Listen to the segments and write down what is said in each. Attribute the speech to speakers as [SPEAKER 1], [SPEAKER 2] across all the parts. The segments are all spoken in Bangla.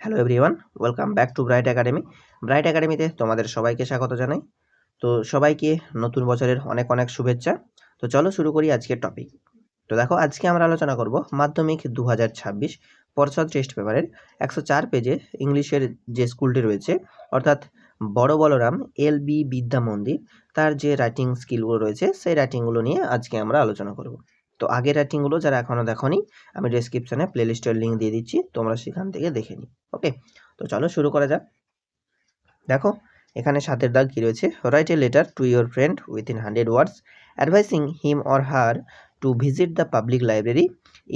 [SPEAKER 1] Hello everyone, welcome back to bright academy. Bright একাডেমিতে তোমাদের সবাইকে স্বাগত জানাই। তো সবাইকে নতুন বছরের অনেক অনেক শুভেচ্ছা। তো চলো শুরু করি আজকের টপিক। তো দেখো, আজকে আমরা আলোচনা করব মাধ্যমিক 2026 পর্ষদ টেস্ট পেপারের 104 পেজে ইংলিশের যে স্কুলটি রয়েছে, অর্থাৎ বড় বলরাম এলবি বিদ্যা মন্দির, তার যে রাইটিং স্কিলগুলো রয়েছে সেই রাইটিংগুলো নিয়ে আজকে আমরা আলোচনা করব। তো আগের রাইটিংগুলো যারা এখনও দেখোনি, আমি ডেসক্রিপশনে প্লেলিস্টের লিঙ্ক দিয়ে দিচ্ছি, তোমরা সেখান থেকে দেখে নিই। ওকে, তো চলো শুরু করা যাক। দেখো, এখানে সাতের দাগ কি রয়েছে, write a letter to your friend within 100 words advising him or her to visit the public library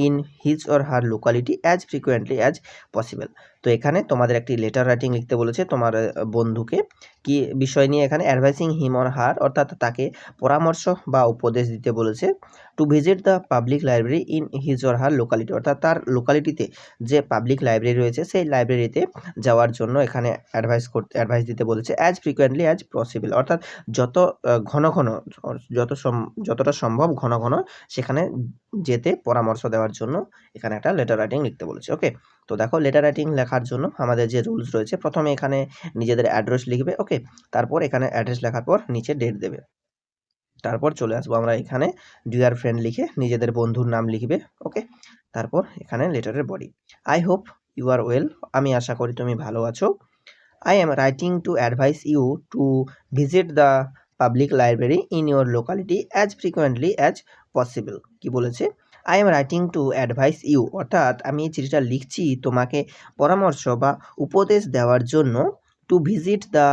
[SPEAKER 1] in his or her locality as frequently as possible. তো এখানে তোমাদের একটি লেটার রাইটিং লিখতে বলেছে তোমার বন্ধুকে। কি বিষয় নিয়ে? এখানে অ্যাডভাইসিং হিম অর হার, অর্থাৎ তাকে পরামর্শ বা উপদেশ দিতে বলেছে। To visit the public library in his or her locality, অর্থাৎ তার লোকালিটিতে যে পাবলিক লাইব্রেরি রয়েছে সেই লাইব্রেরিতে যাওয়ার জন্য এখানে অ্যাডভাইস দিতে বলেছে। অ্যাজ ফ্রিকুয়েন্টলি অ্যাজ পসিবল, অর্থাৎ যত ঘন ঘন যতটা সম্ভব ঘন ঘন সেখানে যেতে পরামর্শ দেওয়ার জন্য এখানে একটা লেটার রাইটিং লিখতে বলেছে। ওকে, তো দেখো, লেটার রাইটিং লেখার জন্য আমাদের যে রুলস রয়েছে, প্রথমে এখানে নিজেদের অ্যাড্রেস লিখবে। ওকে, তারপর এখানে অ্যাড্রেস লেখার পর নিচে ডেট দেবে। তারপর চলে আসবো আমরা এখানে ডিয়ার ফ্রেন্ড লিখে নিজেদের বন্ধুর নাম লিখবে। ওকে, তারপর এখানে লেটারের body, I hope you are well, আমি আশা করি তুমি ভালো আছো। I am writing to advise you to visit the public library in your locality as frequently as possible। কি বলেছে? I am writing to advise you, অর্থাৎ আমি এই চিঠিটা লিখছি তোমাকে পরামর্শ বা উপদেশ দেওয়ার জন্য, to visit the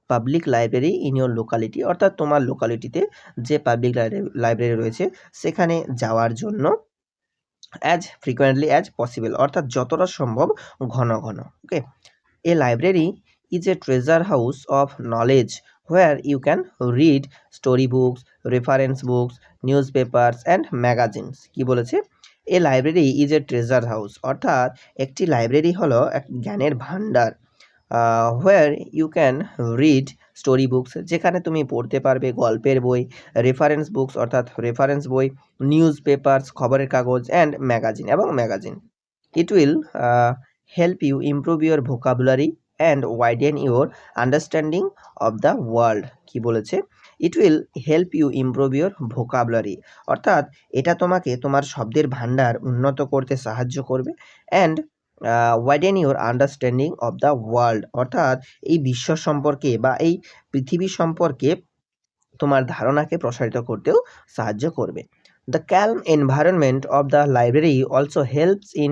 [SPEAKER 1] public library in your locality, অর্থাৎ তোমার লোকালিটিতে যে পাবলিক লাইব্রেরি রয়েছে সেখানে যাওয়ার জন্য, অ্যাজ ফ্রিকুয়েন্টলি অ্যাজ পসিবল, অর্থাৎ যতটা সম্ভব ঘন ঘন। ওকে, এ library is a treasure house of knowledge where you can read story books, reference books, newspapers and magazines। কি বলেছে? A library is a treasure house, অর্থাৎ একটি লাইব্রেরি হলো এক জ্ঞানের ভান্ডার। Where you can read story books, যেখানে তুমি পড়তে পারবে গল্পের বই, রেফারেন্স বুকস অর্থাৎ রেফারেন্স বই, নিউজ পেপার্স খবরের কাগজ, অ্যান্ড ম্যাগাজিন এবং magazine. It will help you improve your vocabulary and widen your understanding of the world. কি বলেছে? It will help you improve your vocabulary, অর্থাৎ এটা তোমাকে তোমার শব্দের ভাণ্ডার উন্নত করতে সাহায্য করবে। And widen your understanding of the world, অর্থাৎ এই বিশ্ব সম্পর্কে বা এই পৃথিবী সম্পর্কে তোমার ধারণাকে প্রসারিত করতেও সাহায্য করবে। The calm environment of the library also helps in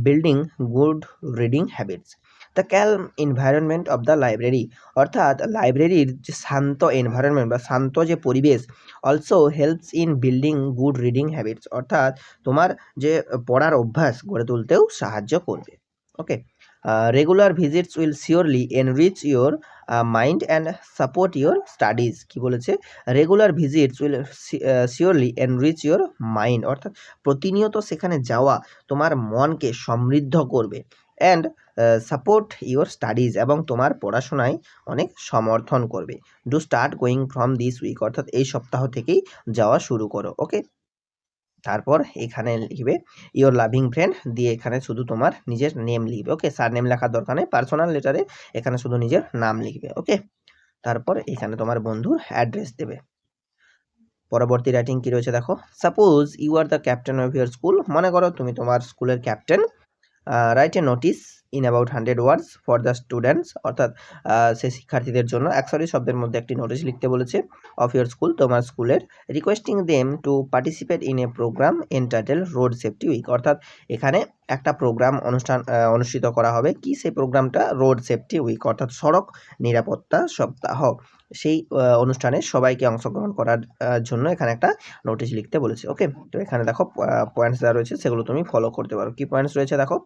[SPEAKER 1] building good reading habits. The calm environment of the library, অর্থাৎ লাইব্রেরির যে শান্ত এনভায়রনমেন্ট বা শান্ত যে পরিবেশ, also helps in building good reading habits, অর্থাৎ তোমার যে পড়ার অভ্যাস গড়ে তুলতেও সাহায্য করবে। Okay, regular visits will surely enrich your mind and support your studies. কি বলেছে? Regular visits will surely enrich your mind, অর্থাৎ প্রতিনিয়ত সেখানে যাওয়া তোমার মনকে সমৃদ্ধ করবে। অ্যান্ড সাপোর্ট ইউর স্টাডিজ, এবং তোমার পড়াশোনায় অনেক সমর্থন করবে। Do start going from this week, অর্থাৎ এই সপ্তাহ থেকেই যাওয়া শুরু করো। ওকে, তারপর এখানে লিখবে ইওর লাভিং ফ্রেন্ড, দিয়ে এখানে শুধু তোমার নিজের নেম লিখবে। ওকে, সার নেম লেখার দরকার নেই, পার্সোনাল লেটারে এখানে শুধু নিজের নাম লিখবে। ওকে, তারপর এখানে তোমার বন্ধুর অ্যাড্রেস দেবে। পরবর্তী রাইটিং কি রয়েছে দেখো, suppose you are the captain of your school, মনে করো তুমি তোমার স্কুলের captain. Write a notice in about 100 words for the students, অর্থাৎ সেই শিক্ষার্থীদের জন্য 100 শব্দের মধ্যে একটি নোটিশ লিখতে বলেছে। অফ ইউর স্কুল, তোমার স্কুলের। Requesting them to participate in a programme entitle road safety week, অর্থাৎ এখানে একটা প্রোগ্রাম অনুষ্ঠিত করা হবে। কি সেই প্রোগ্রামটা? রোড সেফটি উইক, অর্থাৎ সড়ক নিরাপত্তা সপ্তাহ। সেই অনুষ্ঠানে সবাইকে অংশগ্রহণ করার জন্য এখানে একটা নোটিশ লিখতে বলেছে। ওকে, তো এখানে দেখো পয়েন্টস দেওয়া রয়েছে, সেগুলো তুমি ফলো করতে পারো। কি পয়েন্টস রয়েছে দেখো,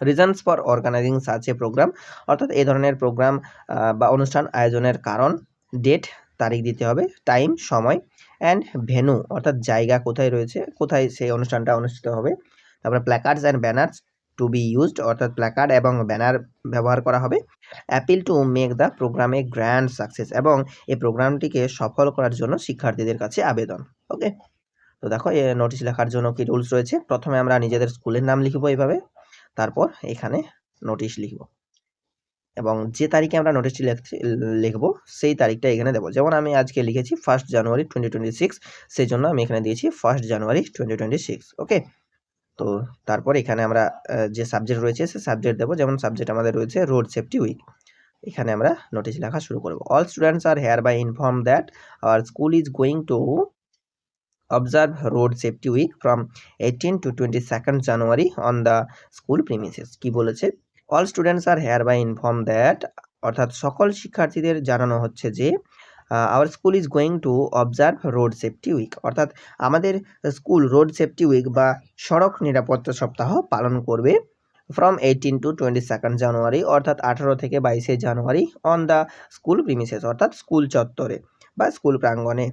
[SPEAKER 1] reasons for organising such a programme, অর্থাৎ এই ধরনের প্রোগ্রাম বা অনুষ্ঠান আয়োজনের কারণ। ডেট, তারিখ দিতে হবে। টাইম, সময়। অ্যান্ড ভেন্যু, অর্থাৎ জায়গা কোথায় রয়েছে, কোথায় সেই অনুষ্ঠানটা অনুষ্ঠিত হবে। তারপরে placards and banners to be used, অর্থাৎ প্ল্যাকার্ড এবং ব্যানার ব্যবহার করা হবে। Appeal to make the programme a grand success, এবং এই প্রোগ্রামটিকে সফল করার জন্য শিক্ষার্থীদের কাছে আবেদন। ওকে, তো দেখো নোটিশ লেখার জন্য কি রুলস রয়েছে। প্রথমে আমরা নিজেদের স্কুলের নাম লিখবো এইভাবে, তারপর এখানে নোটিশ লিখব এবং যে তারিখে আমরা নোটিশটি লিখব সেই তারিখটা এখানে দেবো। যেমন আমি আজকে লিখেছি 1 জানুয়ারি 2026, সেই জন্য আমি এখানে দিয়েছি 1 জানুয়ারি 2026। ওকে, তো তারপর এখানে আমরা যে সাবজেক্ট রয়েছে সে সাবজেক্ট দেবো। যেমন সাবজেক্ট আমাদের রয়েছে রোড সেফটি উইক। এখানে আমরা নোটিশ লেখা শুরু করব। All students are hereby inform that our school is going to observe road safety week from 18 to 22nd January on the school premises। কি বলেছে? all students are hereby informed that, অর্থাৎ সকল শিক্ষার্থীদের জানানো হচ্ছে যে our school is going to observe road safety week, অর্থাৎ আমাদের স্কুল রোড সেফটি উইক বা সড়ক নিরাপত্তা সপ্তাহ পালন করবে from 18 to 22nd January, অর্থাৎ 18 থেকে 22 জানুয়ারি on the school premises, অর্থাৎ স্কুল চত্বরে বা স্কুল প্রাঙ্গণে।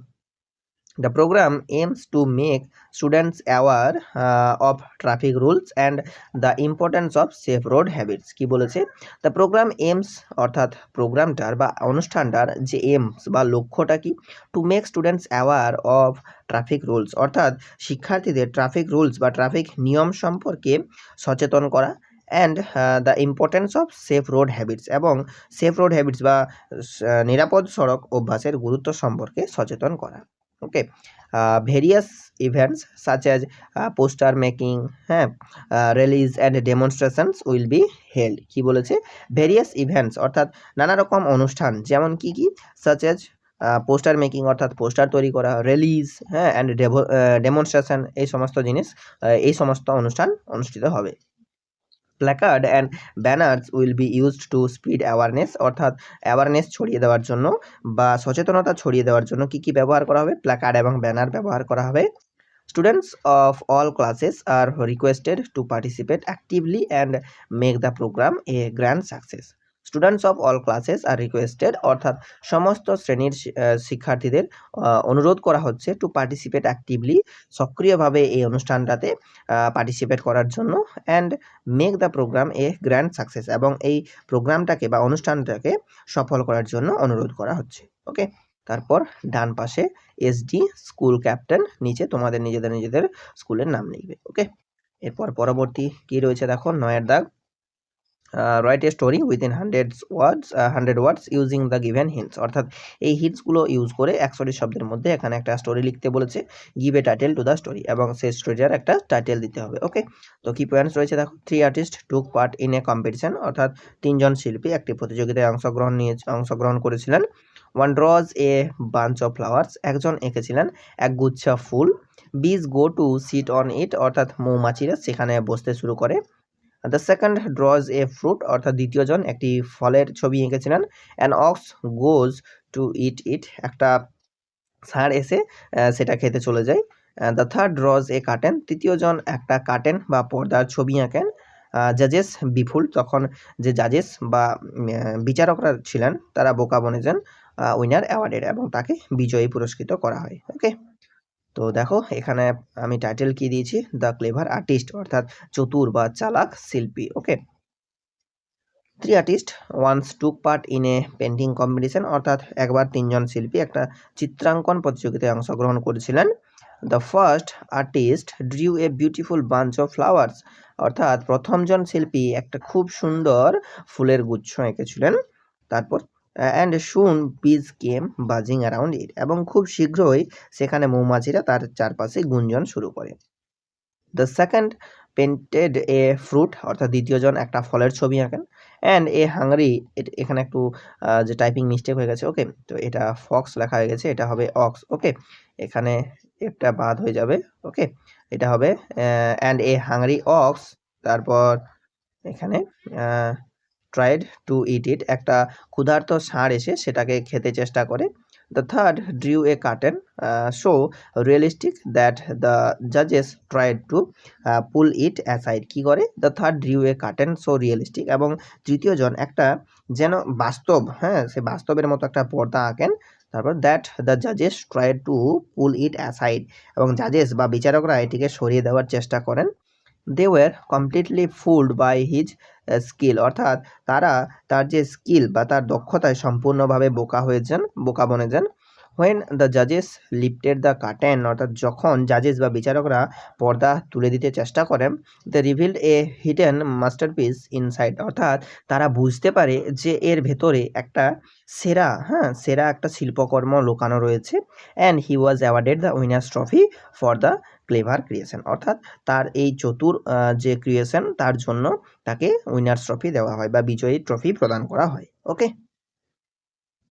[SPEAKER 1] The program aims to make students aware of traffic rules and the importance of safe road habits। কি বলেছে? The program aims, অর্থাৎ প্রোগ্রামটার বা অনুষ্ঠানটার যে aims বা লক্ষ্যটা কি? To make students aware of traffic rules, অর্থাৎ শিক্ষার্থীদের ট্রাফিক রুলস বা ট্রাফিক নিয়ম সম্পর্কে সচেতন করা and the importance of safe road habits, এবং সেফ রোড হ্যাবিটস বা নিরাপদ সড়ক অভ্যাসের গুরুত্ব সম্পর্কে সচেতন করা। Okay, various events such as poster making, হ্যাঁ, rallies and demonstrations will be held. কি বলেছে? ভেরিয়াস ইভেন্টস, অর্থাৎ নানা রকম অনুষ্ঠান, যেমন কি কি? সাচ অ্যাজ পোস্টার মেকিং, অর্থাৎ পোস্টার তৈরি করা, রিলিজ, হ্যাঁ, অ্যান্ড ডেমনস্ট্রেশন, এই সমস্ত জিনিস, এই সমস্ত অনুষ্ঠান অনুষ্ঠিত হবে। Placard and banners will be used to spread awareness, অর্থাৎ অ্যাওয়ারনেস ছড়িয়ে দেওয়ার জন্য বা সচেতনতা ছড়িয়ে দেওয়ার জন্য কি কি ব্যবহার করা হবে? প্ল্যাকার্ড এবং ব্যানার ব্যবহার করা হবে। Students of all classes are requested to participate actively and make the programme a grand success. Students of all classes are requested, অর্থাৎ সমস্ত শ্রেণীর শিক্ষার্থীদের অনুরোধ করা হচ্ছে টু পার্টিসিপেট অ্যাক্টিভলি, সক্রিয়ভাবে এই অনুষ্ঠানটাতে পার্টিসিপেট করার জন্য, and make the programme a grand success, এবং এই প্রোগ্রামটাকে বা অনুষ্ঠানটাকে সফল করার জন্য অনুরোধ করা হচ্ছে। ওকে, তারপর ডান পাশে এসডি স্কুল ক্যাপ্টেন, নিচে তোমাদের নিজেদের স্কুলের নাম লিখবে। ওকে, এরপর পরবর্তী কি রয়েছে দেখো, 9 দাগ। Write a story within 100 words using the given hints, অর্থাৎ এই হিন্টসগুলো ইউজ করে 100 শব্দের মধ্যে এখানে একটা স্টোরি লিখতে বলেছে। Give a title to the story, এবং সেই স্টোরিটার একটা টাইটেল দিতে হবে। ওকে, তো কি পয়েন্টস রয়েছে দেখো। 3 artist took part in A competition, অর্থাৎ 3জন শিল্পী একটি প্রতিযোগিতায় অংশগ্রহণ করেছিলেন। 1 draws a bunch of flowers, একজন এঁকেছিলেন এক গুচ্ছ ফুল। bees go to sit on it, অর্থাৎ মৌমাছিরা সেখানে বসতে শুরু করে। The second draws a fruit, অর্থাৎ দ্বিতীয়জন একটি ফলের ছবি এঁকেছিলেন। An ox goes to eat, একটা ষাঁড় এসে সেটা খেতে চলে যায়। The third draws a curtain, তৃতীয়জন একটা কার্টেন বা পর্দার ছবি আঁকেন। জাজেস বিফুল, তখন যে জাজেস বা বিচারকরা ছিলেন তারা বোকা বনে যান। উইনার অ্যাওয়ার্ডেড, এবং তাকে বিজয়ী পুরস্কৃত করা হয়। ওকে, তো দেখো এখানে আমি টাইটেল কি দিয়েছি, দ্য ক্লেভার আর্টিস্ট, অর্থাৎ চতুর বা চালাক শিল্পী। Okay, 3 artist once took part in a painting competition, অর্থাৎ একবার 3জন শিল্পী একটা চিত্রাঙ্কন প্রতিযোগিতায় অংশগ্রহণ করেছিলেন। The first artist drew a beautiful bunch of flowers, অর্থাৎ প্রথমজন শিল্পী একটা খুব সুন্দর ফুলের গুচ্ছ এঁকেছিলেন। তারপর অ্যান্ড সুন বিজ কেম বাজিং অ্যারাউন্ড ইট, এবং খুব শীঘ্রই সেখানে মৌমাছিরা তার চারপাশে গুঞ্জন শুরু করে। The second painted A fruit, অর্থাৎ দ্বিতীয়জন একটা ফলের ছবি আঁকেন। অ্যান্ড এ হাংরি, এখানে একটু যে টাইপিং মিস্টেক হয়ে গেছে। ওকে, তো এটা ফক্স লেখা হয়ে গেছে, এটা হবে অক্স। ওকে, এখানে একটা বাদ হয়ে যাবে। ওকে, এটা হবে অ্যান্ড এ হাংরি অক্স, তারপর এখানে ট্রাইড টু ইট ইট, একটা ক্ষুধার্ত ষাঁড় এসে সেটাকে খেতে চেষ্টা করে। The third drew a curtain so realistic that the জাজেস tried to pull it aside. কী করে? The third drew a curtain so realistic, এবং তৃতীয়জন একটা যেন বাস্তব, হ্যাঁ, সে বাস্তবের মতো একটা পর্দা আঁকেন। তারপর দ্যাট দ্য জাজেস tried to pull it aside, এবং জাজেস বা বিচারকরা এটিকে সরিয়ে দেওয়ার চেষ্টা করেন। They were completely fooled by his skill, অর্থাৎ তারা তার যে স্কিল বা তার দক্ষতায় সম্পূর্ণভাবে বোকা বনে যান। হোয়েন দ্য জাজেস লিফটেড দ্য কার্টেন, অর্থাৎ যখন জাজেস বা বিচারকরা পর্দা তুলে দিতে চেষ্টা করেন, the revealed A hidden masterpiece inside, অর্থাৎ তারা বুঝতে পারে যে এর ভেতরে একটা সেরা একটা শিল্পকর্ম লুকানো রয়েছে। And he was awarded the winners trophy for the clever creation, অর্থাৎ তার এই চতুর যে ক্রিয়েশন তার জন্য তাকে উইনার্স ট্রফি দেওয়া হয় বা বিজয়ী ট্রফি প্রদান করা হয়। ওকে,